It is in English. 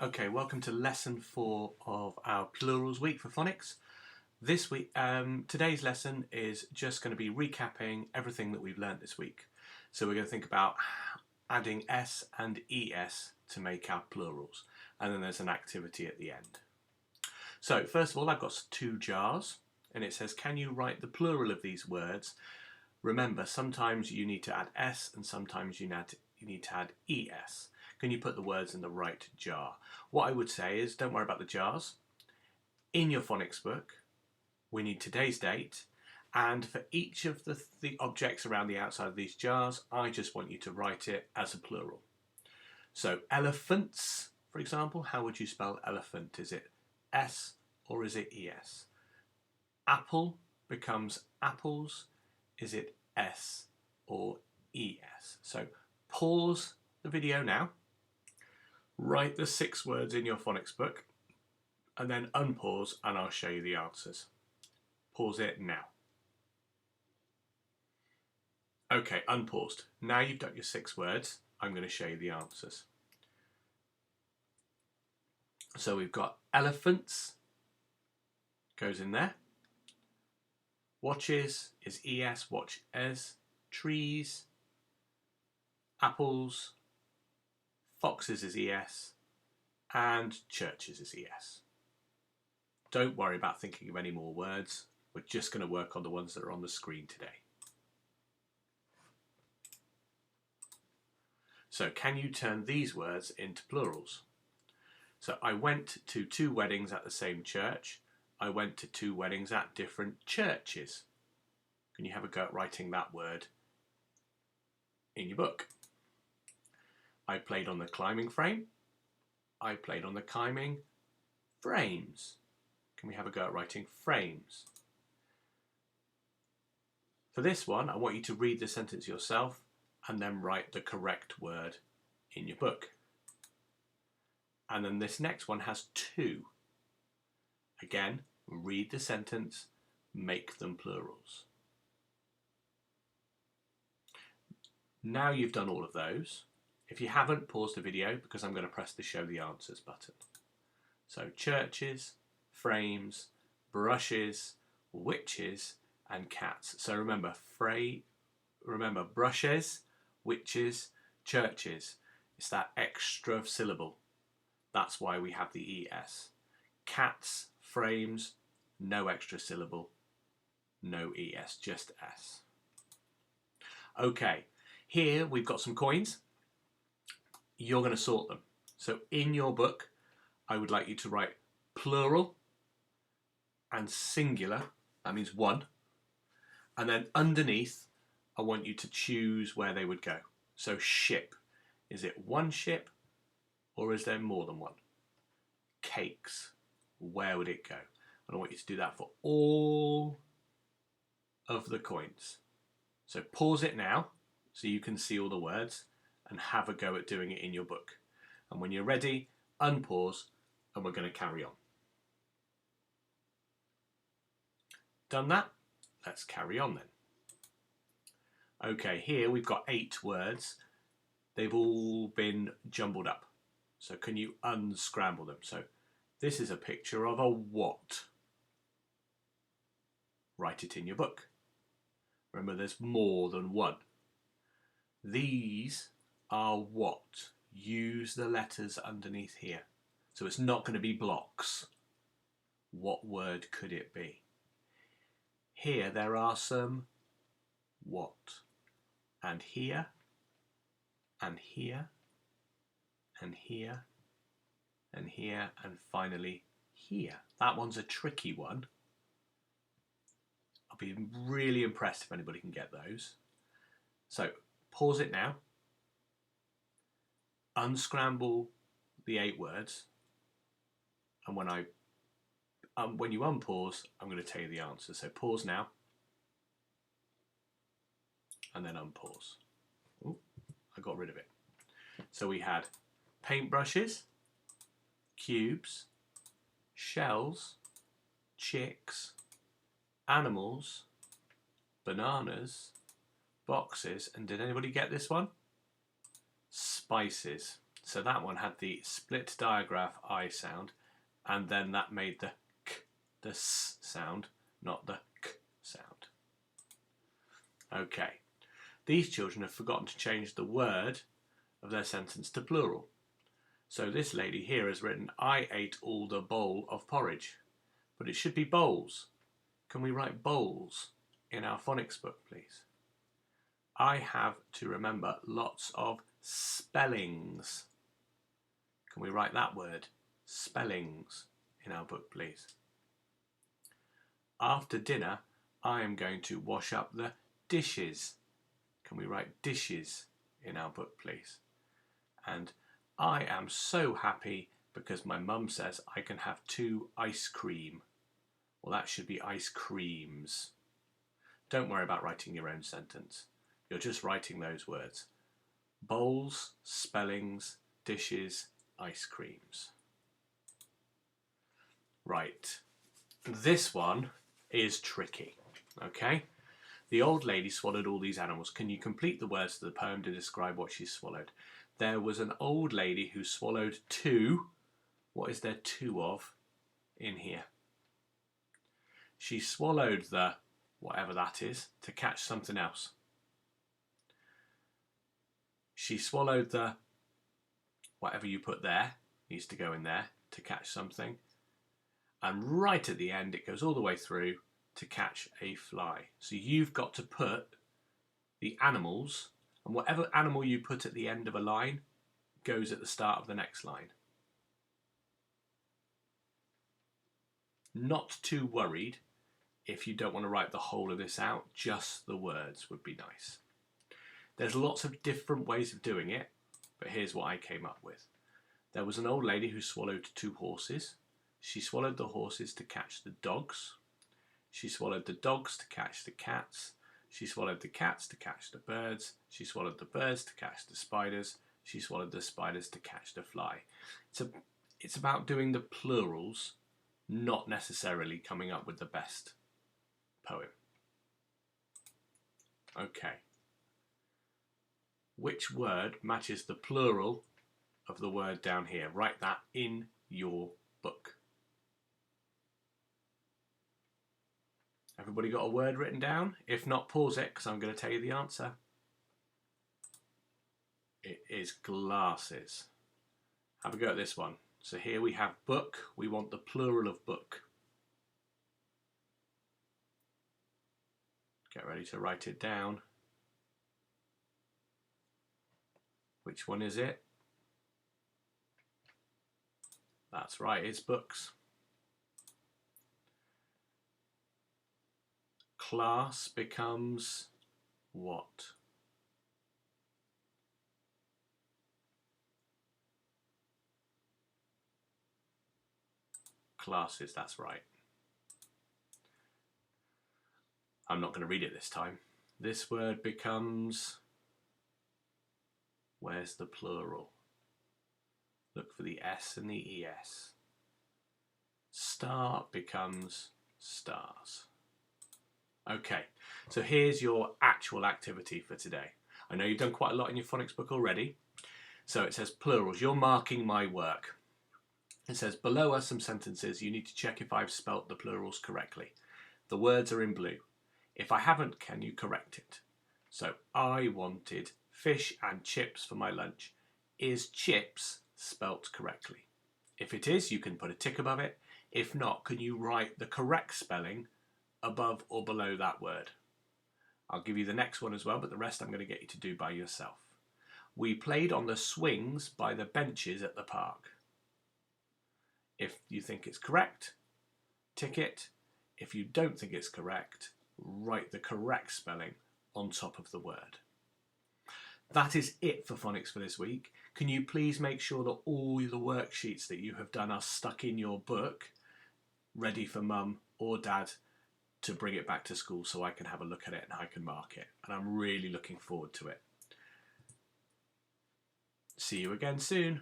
Okay, welcome to lesson 4 of our plurals week for phonics. This week, today's lesson is just going to be recapping everything that we've learnt this week. So we're going to think about adding s and es to make our plurals, and then there's an activity at the end. So first of all, I've got 2 jars, and it says, can you write the plural of these words? Remember, sometimes you need to add s and sometimes you need to add es. Can you put the words in the right jar? What I would say is, don't worry about the jars. In your phonics book, we need today's date, and for each of the objects around the outside of these jars, I just want you to write it as a plural. So elephants, for example, how would you spell elephant? Is it S or is it ES? Apple becomes apples. Is it S or ES? So pause the video now. Write the 6 words in your phonics book and then unpause and I'll show you the answers. Pause it now. Okay, unpaused. Now you've done your 6 words, I'm going to show you the answers. So we've got elephants, goes in there. Watches is ES, watch es. Trees, apples, foxes is ES, and churches is ES. Don't worry about thinking of any more words. We're just going to work on the ones that are on the screen today. So can you turn these words into plurals? So I went to 2 weddings at the same church. I went to 2 weddings at different churches. Can you have a go at writing that word in your book? I played on the climbing frame. I played on the climbing frames. Can we have a go at writing frames? For this one, I want you to read the sentence yourself and then write the correct word in your book. And then this next one has 2. Again, read the sentence, make them plurals. Now you've done all of those. If you haven't, pause the video because I'm going to press the show the answers button. So churches, frames, brushes, witches, and cats. So remember, brushes, witches, churches. It's that extra syllable. That's why we have the ES. Cats, frames, no extra syllable, no ES, just S. Okay, here we've got some coins. You're going to sort them. So in your book, I would like you to write plural and singular, that means 1. And then underneath, I want you to choose where they would go. So ship, is it 1 ship or is there more than 1? Cakes, where would it go? And I want you to do that for all of the coins. So pause it now so you can see all the words and have a go at doing it in your book. And when you're ready, unpause and we're going to carry on. Done that? Let's carry on then. Okay, here we've got 8 words. They've all been jumbled up. So can you unscramble them? So this is a picture of a what. Write it in your book. Remember, there's more than 1. These are what. Use the letters underneath here. So it's not going to be blocks. What word could it be? Here there are some what. And here, and here, and here, and here, and finally here. That one's a tricky one. I'll be really impressed if anybody can get those. So pause it now. Unscramble the 8 words. And when you unpause, I'm going to tell you the answer. So pause now. And then unpause. Ooh, I got rid of it. So we had paintbrushes, cubes, shells, chicks, animals, bananas, boxes, and did anybody get this one? Spices. So that one had the split digraph I sound, and then that made the k, the s sound, not the k sound. Okay, these children have forgotten to change the word of their sentence to plural. So this lady here has written, I ate all the bowl of porridge, but it should be bowls. Can we write bowls in our phonics book, please? I have to remember lots of spellings. Can we write that word, spellings, in our book, please? After dinner, I am going to wash up the dishes. Can we write dishes in our book, please? And I am so happy because my mum says I can have 2 ice cream. Well, that should be ice creams. Don't worry about writing your own sentence. You're just writing those words. Bowls, spellings, dishes, ice creams. Right. This one is tricky, okay? The old lady swallowed all these animals. Can you complete the words of the poem to describe what she swallowed? There was an old lady who swallowed 2. What is there 2 of in here? She swallowed the, whatever that is, to catch something else. She swallowed the, whatever you put there, needs to go in there, to catch something. And right at the end, it goes all the way through to catch a fly. So you've got to put the animals, and whatever animal you put at the end of a line goes at the start of the next line. Not too worried if you don't want to write the whole of this out, just the words would be nice. There's lots of different ways of doing it, but here's what I came up with. There was an old lady who swallowed 2 horses. She swallowed the horses to catch the dogs. She swallowed the dogs to catch the cats. She swallowed the cats to catch the birds. She swallowed the birds to catch the spiders. She swallowed the spiders to catch the fly. It's about doing the plurals, not necessarily coming up with the best poem. Okay. Which word matches the plural of the word down here? Write that in your book. Everybody got a word written down? If not, pause it because I'm going to tell you the answer. It is glasses. Have a go at this one. So here we have book. We want the plural of book. Get ready to write it down. Which one is it? That's right, it's books. Class becomes what? Classes, that's right. I'm not going to read it this time. This word becomes... Where's the plural? Look for the S and the ES. Star becomes stars. Okay, so here's your actual activity for today. I know you've done quite a lot in your phonics book already. So it says plurals. You're marking my work. It says below are some sentences. You need to check if I've spelt the plurals correctly. The words are in blue. If I haven't, can you correct it? So I wanted fish and chips for my lunch. Is chips spelt correctly? If it is, you can put a tick above it. If not, can you write the correct spelling above or below that word? I'll give you the next one as well, but the rest I'm going to get you to do by yourself. We played on the swings by the benches at the park. If you think it's correct, tick it. If you don't think it's correct, write the correct spelling on top of the word. That is it for phonics for this week. Can you please make sure that all the worksheets that you have done are stuck in your book, ready for mum or dad to bring it back to school so I can have a look at it and I can mark it. And I'm really looking forward to it. See you again soon.